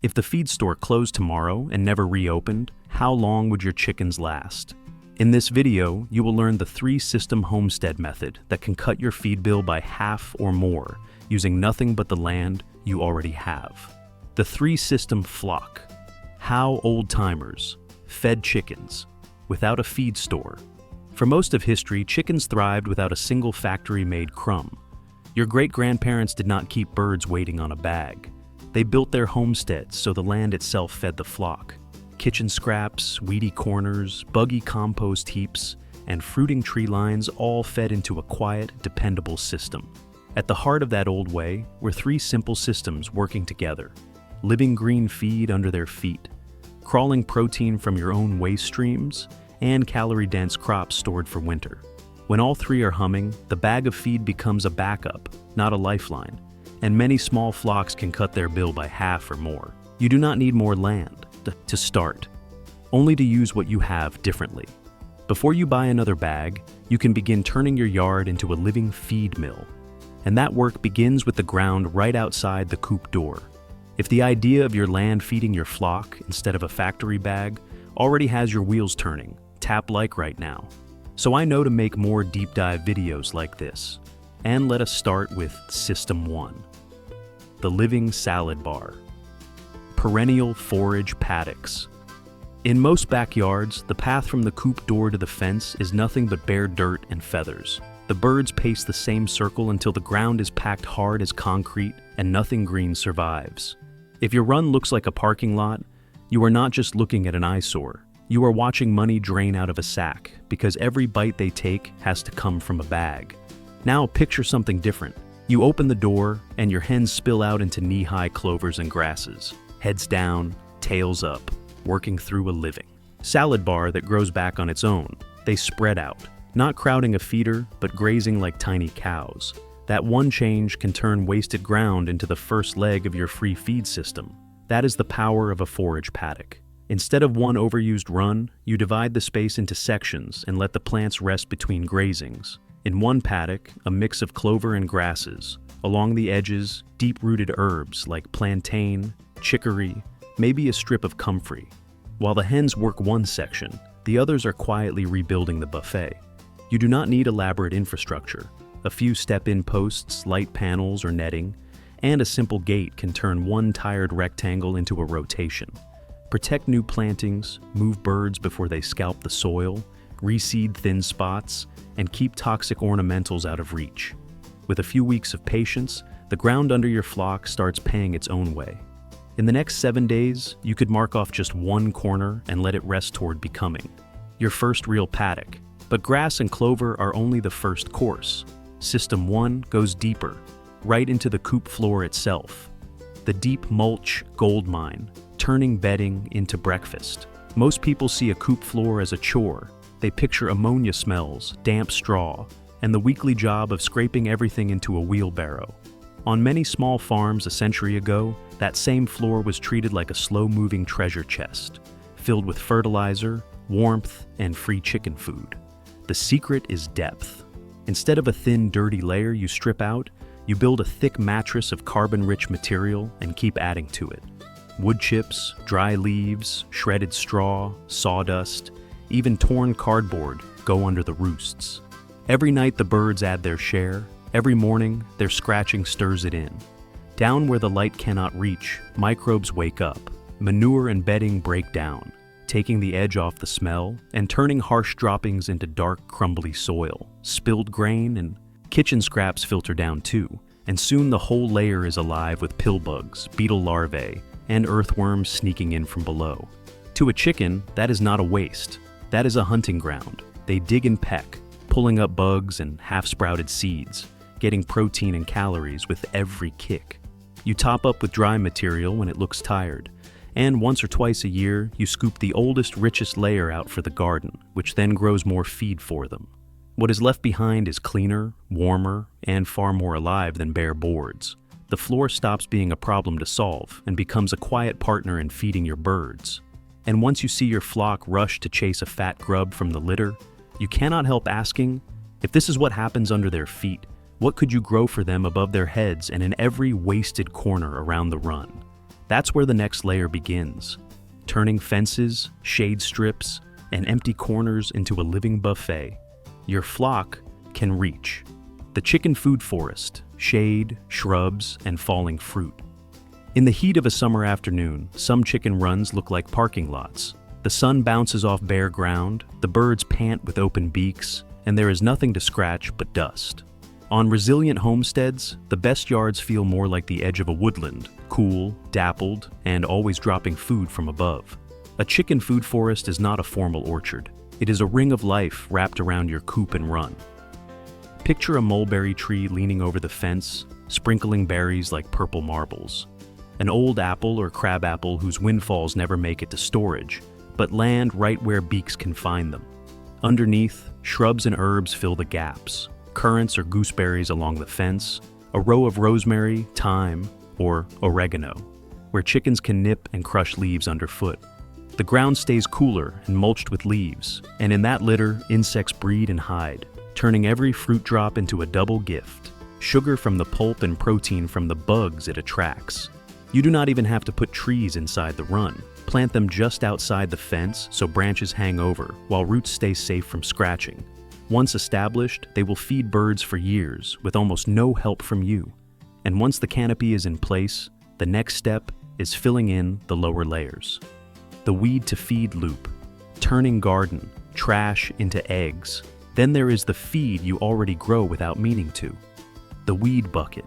If the feed store closed tomorrow and never reopened, how long would your chickens last? In this video, you will learn the 3-system homestead method that can cut your feed bill by half or more using nothing but the land you already have. The 3-system flock. How old-timers fed chickens without a feed store. For most of history, chickens thrived without a single factory-made crumb. Your great-grandparents did not keep birds waiting on a bag. They built their homesteads so the land itself fed the flock. Kitchen scraps, weedy corners, buggy compost heaps, and fruiting tree lines all fed into a quiet, dependable system. At the heart of that old way were 3 simple systems working together. Living green feed under their feet, crawling protein from your own waste streams, and calorie-dense crops stored for winter. When all 3 are humming, the bag of feed becomes a backup, not a lifeline, and many small flocks can cut their bill by half or more. You do not need more land to start, only to use what you have differently. Before you buy another bag, you can begin turning your yard into a living feed mill. And that work begins with the ground right outside the coop door. If the idea of your land feeding your flock instead of a factory bag already has your wheels turning, tap like right now. So I know to make more deep dive videos like this. And let us start with System 1. The living salad bar. Perennial forage paddocks. In most backyards, the path from the coop door to the fence is nothing but bare dirt and feathers. The birds pace the same circle until the ground is packed hard as concrete and nothing green survives. If your run looks like a parking lot, you are not just looking at an eyesore. You are watching money drain out of a sack because every bite they take has to come from a bag. Now picture something different. You open the door and your hens spill out into knee-high clovers and grasses. Heads down, tails up, working through a living salad bar that grows back on its own. They spread out, not crowding a feeder, but grazing like tiny cows. That one change can turn wasted ground into the first leg of your free feed system. That is the power of a forage paddock. Instead of one overused run, you divide the space into sections and let the plants rest between grazings. In one paddock, a mix of clover and grasses. Along the edges, deep-rooted herbs like plantain, chicory, maybe a strip of comfrey. While the hens work one section, the others are quietly rebuilding the buffet. You do not need elaborate infrastructure. A few step-in posts, light panels or netting, and a simple gate can turn one tired rectangle into a rotation. Protect new plantings, move birds before they scalp the soil, reseed thin spots, and keep toxic ornamentals out of reach. With a few weeks of patience, the ground under your flock starts paying its own way. In the next 7 days, you could mark off just one corner and let it rest toward becoming your first real paddock. But grass and clover are only the first course. System 1 goes deeper, right into the coop floor itself. The deep mulch gold mine, turning bedding into breakfast. Most people see a coop floor as a chore. They picture ammonia smells, damp straw, and the weekly job of scraping everything into a wheelbarrow. On many small farms a century ago, that same floor was treated like a slow-moving treasure chest, filled with fertilizer, warmth, and free chicken food. The secret is depth. Instead of a thin, dirty layer you strip out, you build a thick mattress of carbon-rich material and keep adding to it. Wood chips, dry leaves, shredded straw, sawdust, even torn cardboard go under the roosts. Every night the birds add their share. Every morning, their scratching stirs it in. Down where the light cannot reach, microbes wake up. Manure and bedding break down, taking the edge off the smell and turning harsh droppings into dark, crumbly soil. Spilled grain and kitchen scraps filter down too, and soon the whole layer is alive with pill bugs, beetle larvae, and earthworms sneaking in from below. To a chicken, that is not a waste. That is a hunting ground. They dig and peck, pulling up bugs and half-sprouted seeds, getting protein and calories with every kick. You top up with dry material when it looks tired, and once or twice a year, you scoop the oldest, richest layer out for the garden, which then grows more feed for them. What is left behind is cleaner, warmer, and far more alive than bare boards. The floor stops being a problem to solve and becomes a quiet partner in feeding your birds. And once you see your flock rush to chase a fat grub from the litter, you cannot help asking, if this is what happens under their feet, what could you grow for them above their heads and in every wasted corner around the run? That's where the next layer begins, turning fences, shade strips, and empty corners into a living buffet your flock can reach. The chicken food forest, shade, shrubs, and falling fruit. In the heat of a summer afternoon, some chicken runs look like parking lots. The sun bounces off bare ground, the birds pant with open beaks, and there is nothing to scratch but dust. On resilient homesteads, the best yards feel more like the edge of a woodland, cool, dappled, and always dropping food from above. A chicken food forest is not a formal orchard. It is a ring of life wrapped around your coop and run. Picture a mulberry tree leaning over the fence, sprinkling berries like purple marbles. An old apple or crab apple whose windfalls never make it to storage, but land right where beaks can find them. Underneath, shrubs and herbs fill the gaps. Currants or gooseberries along the fence, a row of rosemary, thyme, or oregano, where chickens can nip and crush leaves underfoot. The ground stays cooler and mulched with leaves, and in that litter, insects breed and hide, turning every fruit drop into a double gift. Sugar from the pulp and protein from the bugs it attracts. You do not even have to put trees inside the run. Plant them just outside the fence so branches hang over, while roots stay safe from scratching. Once established, they will feed birds for years with almost no help from you. And once the canopy is in place, the next step is filling in the lower layers. The weed to feed loop, turning garden, trash into eggs. Then there is the feed you already grow without meaning to, the weed bucket.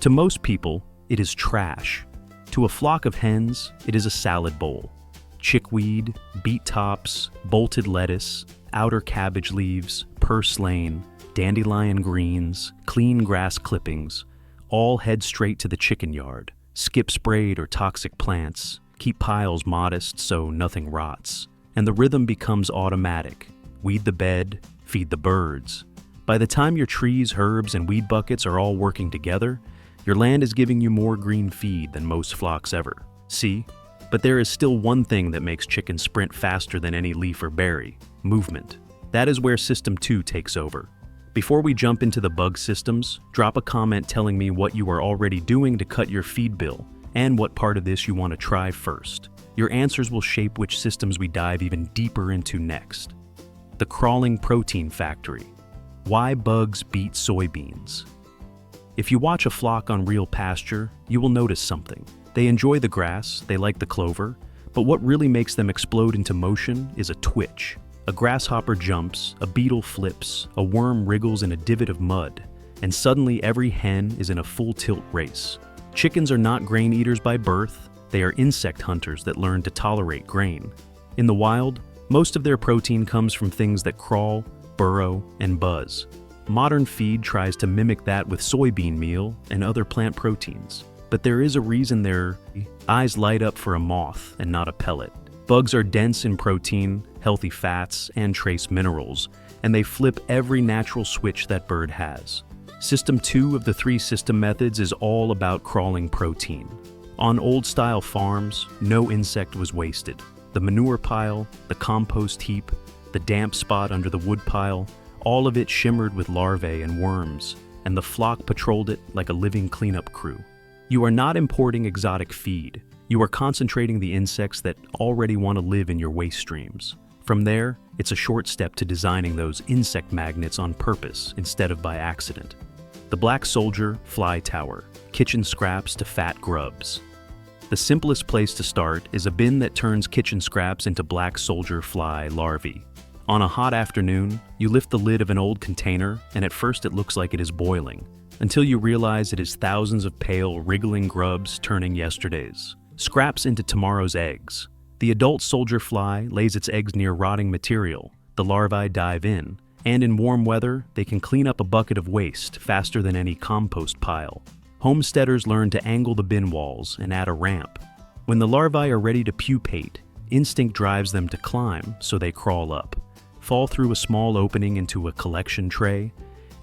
To most people, it is trash. To a flock of hens, it is a salad bowl. Chickweed, beet tops, bolted lettuce, outer cabbage leaves, purslane, dandelion greens, clean grass clippings, all head straight to the chicken yard. Skip sprayed or toxic plants, keep piles modest so nothing rots. And the rhythm becomes automatic. Weed the bed, feed the birds. By the time your trees, herbs, and weed buckets are all working together, your land is giving you more green feed than most flocks ever. See? But there is still one thing that makes chickens sprint faster than any leaf or berry: movement. That is where System 2 takes over. Before we jump into the bug systems, drop a comment telling me what you are already doing to cut your feed bill, and what part of this you want to try first. Your answers will shape which systems we dive even deeper into next. The crawling protein factory. Why bugs beat soybeans. If you watch a flock on real pasture, you will notice something. They enjoy the grass, they like the clover, but what really makes them explode into motion is a twitch. A grasshopper jumps, a beetle flips, a worm wriggles in a divot of mud, and suddenly every hen is in a full tilt race. Chickens are not grain eaters by birth, they are insect hunters that learn to tolerate grain. In the wild, most of their protein comes from things that crawl, burrow, and buzz. Modern feed tries to mimic that with soybean meal and other plant proteins. But there is a reason their eyes light up for a moth and not a pellet. Bugs are dense in protein, healthy fats, and trace minerals, and they flip every natural switch that bird has. System 2 of the 3 system methods is all about crawling protein. On old-style farms, no insect was wasted. The manure pile, the compost heap, the damp spot under the wood pile, all of it shimmered with larvae and worms, and the flock patrolled it like a living cleanup crew. You are not importing exotic feed. You are concentrating the insects that already want to live in your waste streams. From there, it's a short step to designing those insect magnets on purpose instead of by accident. The black soldier fly tower, kitchen scraps to fat grubs. The simplest place to start is a bin that turns kitchen scraps into black soldier fly larvae. On a hot afternoon, you lift the lid of an old container, and at first it looks like it is boiling, until you realize it is thousands of pale, wriggling grubs turning yesterday's scraps into tomorrow's eggs. The adult soldier fly lays its eggs near rotting material. The larvae dive in, and in warm weather, they can clean up a bucket of waste faster than any compost pile. Homesteaders learn to angle the bin walls and add a ramp. When the larvae are ready to pupate, instinct drives them to climb, so they crawl up, fall through a small opening into a collection tray,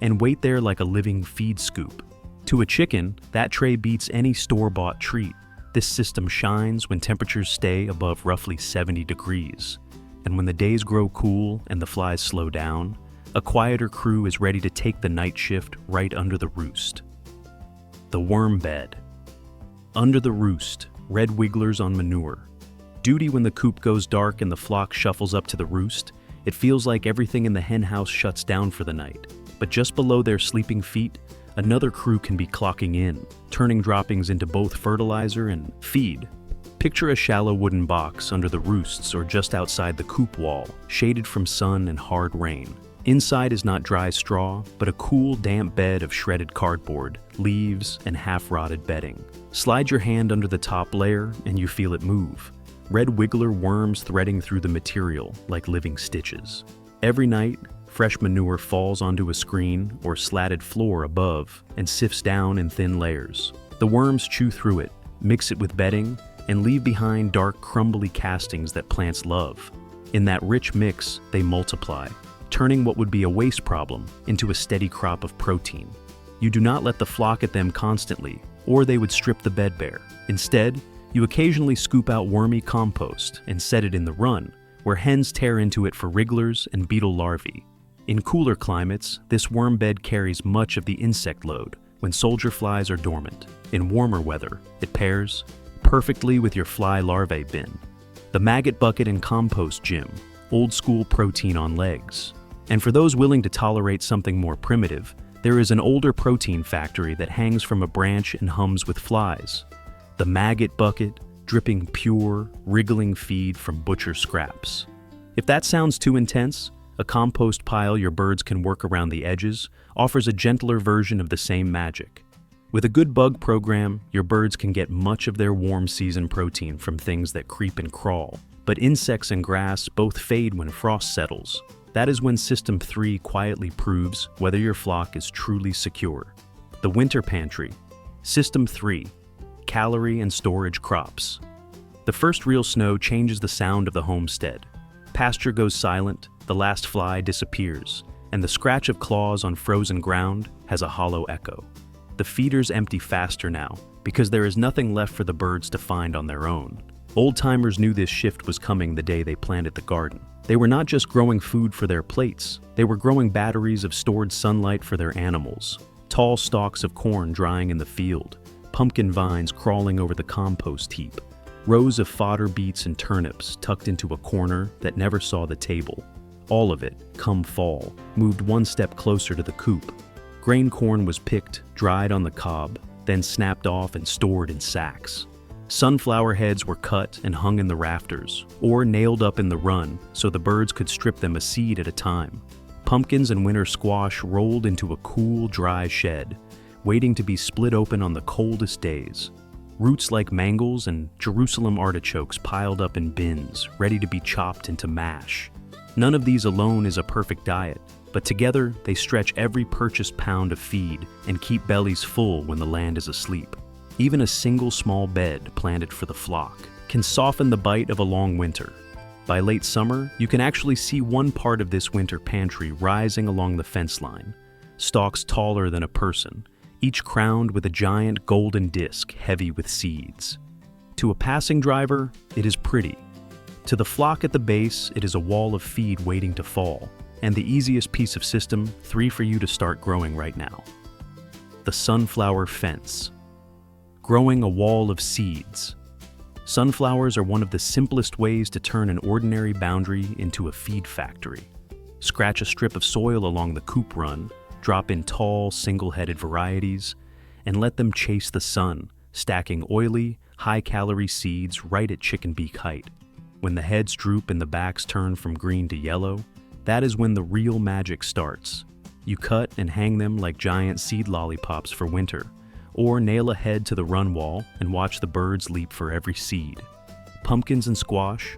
and wait there like a living feed scoop. To a chicken, that tray beats any store-bought treat. This system shines when temperatures stay above roughly 70 degrees. And when the days grow cool and the flies slow down, a quieter crew is ready to take the night shift right under the roost. The worm bed. Under the roost, red wigglers on manure. Duty when the coop goes dark and the flock shuffles up to the roost. It feels like everything in the hen house shuts down for the night. But just below their sleeping feet, another crew can be clocking in, turning droppings into both fertilizer and feed. Picture a shallow wooden box under the roosts or just outside the coop wall, shaded from sun and hard rain. Inside is not dry straw, but a cool, damp bed of shredded cardboard, leaves, and half-rotted bedding. Slide your hand under the top layer and you feel it move. Red wiggler worms threading through the material like living stitches. Every night, fresh manure falls onto a screen or slatted floor above and sifts down in thin layers. The worms chew through it, mix it with bedding, and leave behind dark, crumbly castings that plants love. In that rich mix, they multiply, turning what would be a waste problem into a steady crop of protein. You do not let the flock at them constantly, or they would strip the bed bare. Instead, you occasionally scoop out wormy compost and set it in the run, where hens tear into it for wrigglers and beetle larvae. In cooler climates, this worm bed carries much of the insect load when soldier flies are dormant. In warmer weather, it pairs perfectly with your fly larvae bin. The maggot bucket and compost gym, old school protein on legs. And for those willing to tolerate something more primitive, there is an older protein factory that hangs from a branch and hums with flies. The maggot bucket, dripping pure, wriggling feed from butcher scraps. If that sounds too intense, a compost pile your birds can work around the edges offers a gentler version of the same magic. With a good bug program, your birds can get much of their warm season protein from things that creep and crawl. But insects and grass both fade when frost settles. That is when System 3 quietly proves whether your flock is truly secure. The winter pantry. System 3. Calorie and storage crops. The first real snow changes the sound of the homestead. Pasture goes silent, the last fly disappears, and the scratch of claws on frozen ground has a hollow echo. The feeders empty faster now, because there is nothing left for the birds to find on their own. Old-timers knew this shift was coming the day they planted the garden. They were not just growing food for their plates, they were growing batteries of stored sunlight for their animals. Tall stalks of corn drying in the field, pumpkin vines crawling over the compost heap, rows of fodder beets and turnips tucked into a corner that never saw the table. All of it, come fall, moved one step closer to the coop. Grain corn was picked, dried on the cob, then snapped off and stored in sacks. Sunflower heads were cut and hung in the rafters, or nailed up in the run so the birds could strip them a seed at a time. Pumpkins and winter squash rolled into a cool, dry shed, waiting to be split open on the coldest days. Roots like mangels and Jerusalem artichokes piled up in bins, ready to be chopped into mash. None of these alone is a perfect diet, but together they stretch every purchased pound of feed and keep bellies full when the land is asleep. Even a single small bed planted for the flock can soften the bite of a long winter. By late summer, you can actually see one part of this winter pantry rising along the fence line, stalks taller than a person, each crowned with a giant golden disc heavy with seeds. To a passing driver, it is pretty. To the flock at the base, it is a wall of feed waiting to fall, and the easiest piece of System 3 for you to start growing right now. The sunflower fence. Growing a wall of seeds. Sunflowers are one of the simplest ways to turn an ordinary boundary into a feed factory. Scratch a strip of soil along the coop run, drop in tall, single-headed varieties, and let them chase the sun, stacking oily, high-calorie seeds right at chicken beak height. When the heads droop and the backs turn from green to yellow, that is when the real magic starts. You cut and hang them like giant seed lollipops for winter, or nail a head to the run wall and watch the birds leap for every seed. Pumpkins and squash,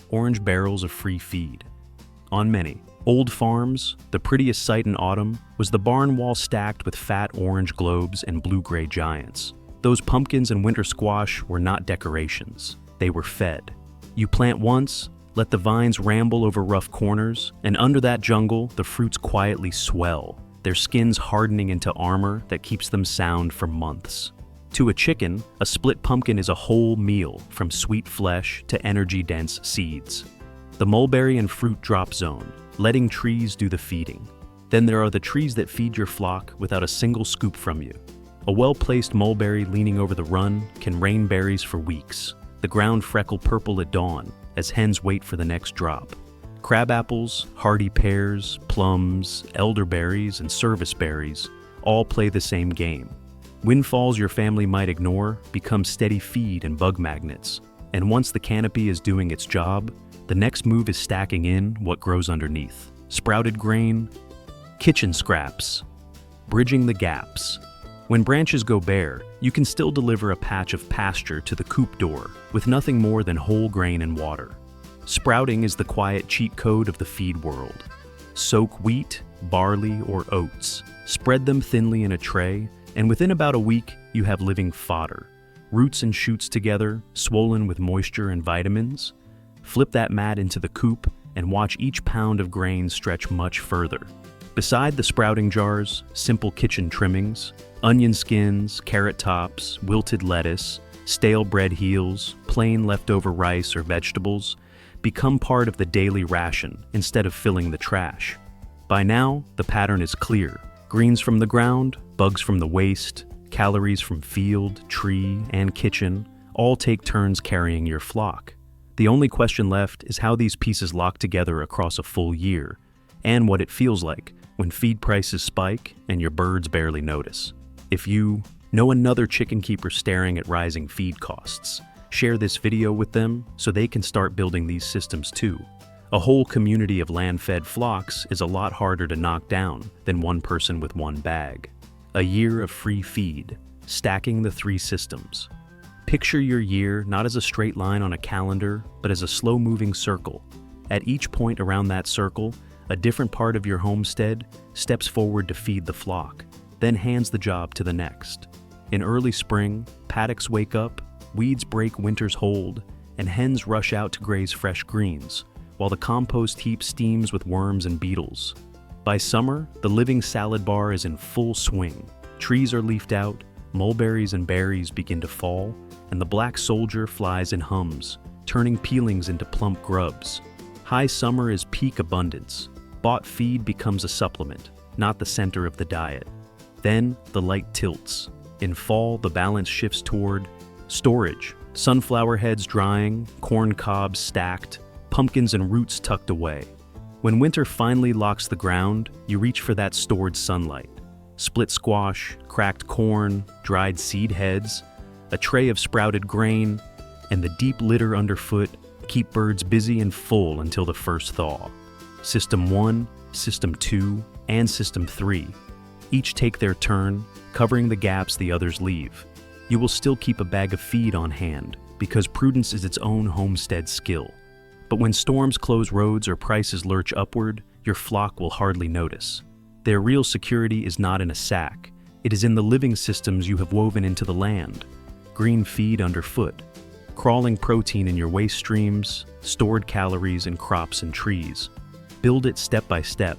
orange barrels of free feed. On many old farms, the prettiest sight in autumn was the barn wall stacked with fat orange globes and blue-gray giants. Those pumpkins and winter squash were not decorations, they were fed. You plant once, let the vines ramble over rough corners, and under that jungle, the fruits quietly swell, their skins hardening into armor that keeps them sound for months. To a chicken, a split pumpkin is a whole meal, from sweet flesh to energy-dense seeds. The mulberry and fruit drop zone, letting trees do the feeding. Then there are the trees that feed your flock without a single scoop from you. A well-placed mulberry leaning over the run can rain berries for weeks. The ground freckle purple at dawn as hens wait for the next drop. Crabapples, hardy pears, plums, elderberries, and service berries all play the same game. Windfalls your family might ignore become steady feed and bug magnets. And once the canopy is doing its job, the next move is stacking in what grows underneath. Sprouted grain, kitchen scraps, bridging the gaps. When branches go bare, you can still deliver a patch of pasture to the coop door with nothing more than whole grain and water. Sprouting is the quiet cheat code of the feed world. Soak wheat, barley, or oats. Spread them thinly in a tray, and within about a week, you have living fodder. Roots and shoots together, swollen with moisture and vitamins. Flip that mat into the coop and watch each pound of grain stretch much further. Beside the sprouting jars, simple kitchen trimmings, onion skins, carrot tops, wilted lettuce, stale bread heels, plain leftover rice or vegetables become part of the daily ration instead of filling the trash. By now, the pattern is clear. Greens from the ground, bugs from the waste, calories from field, tree, and kitchen all take turns carrying your flock. The only question left is how these pieces lock together across a full year, and what it feels like when feed prices spike and your birds barely notice. If you know another chicken keeper staring at rising feed costs, share this video with them so they can start building these systems too. A whole community of land-fed flocks is a lot harder to knock down than one person with one bag. A year of free feed, stacking the 3 systems. Picture your year not as a straight line on a calendar, but as a slow-moving circle. At each point around that circle, a different part of your homestead steps forward to feed the flock, then hands the job to the next. In early spring, paddocks wake up, weeds break winter's hold, and hens rush out to graze fresh greens, while the compost heap steams with worms and beetles. By summer, the living salad bar is in full swing. Trees are leafed out, mulberries and berries begin to fall, and the black soldier flies and hums, turning peelings into plump grubs. High summer is peak abundance. Bought feed becomes a supplement, not the center of the diet. Then the light tilts. In fall, the balance shifts toward storage. Sunflower heads drying, corn cobs stacked, pumpkins and roots tucked away. When winter finally locks the ground, you reach for that stored sunlight. Split squash, cracked corn, dried seed heads, a tray of sprouted grain, and the deep litter underfoot keep birds busy and full until the first thaw. System 1, System 2, and System 3 each take their turn, covering the gaps the others leave. You will still keep a bag of feed on hand because prudence is its own homestead skill. But when storms close roads or prices lurch upward, your flock will hardly notice. Their real security is not in a sack. It is in the living systems you have woven into the land. Green feed underfoot, crawling protein in your waste streams, stored calories in crops and trees. Build it step by step,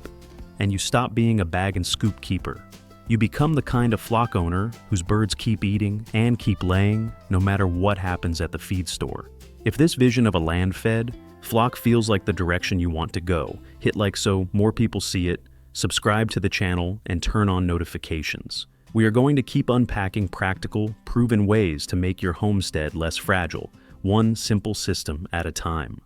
and you stop being a bag and scoop keeper. You become the kind of flock owner whose birds keep eating and keep laying no matter what happens at the feed store. If this vision of a land-fed flock feels like the direction you want to go, hit like so more people see it, subscribe to the channel, and turn on notifications. We are going to keep unpacking practical, proven ways to make your homestead less fragile, one simple system at a time.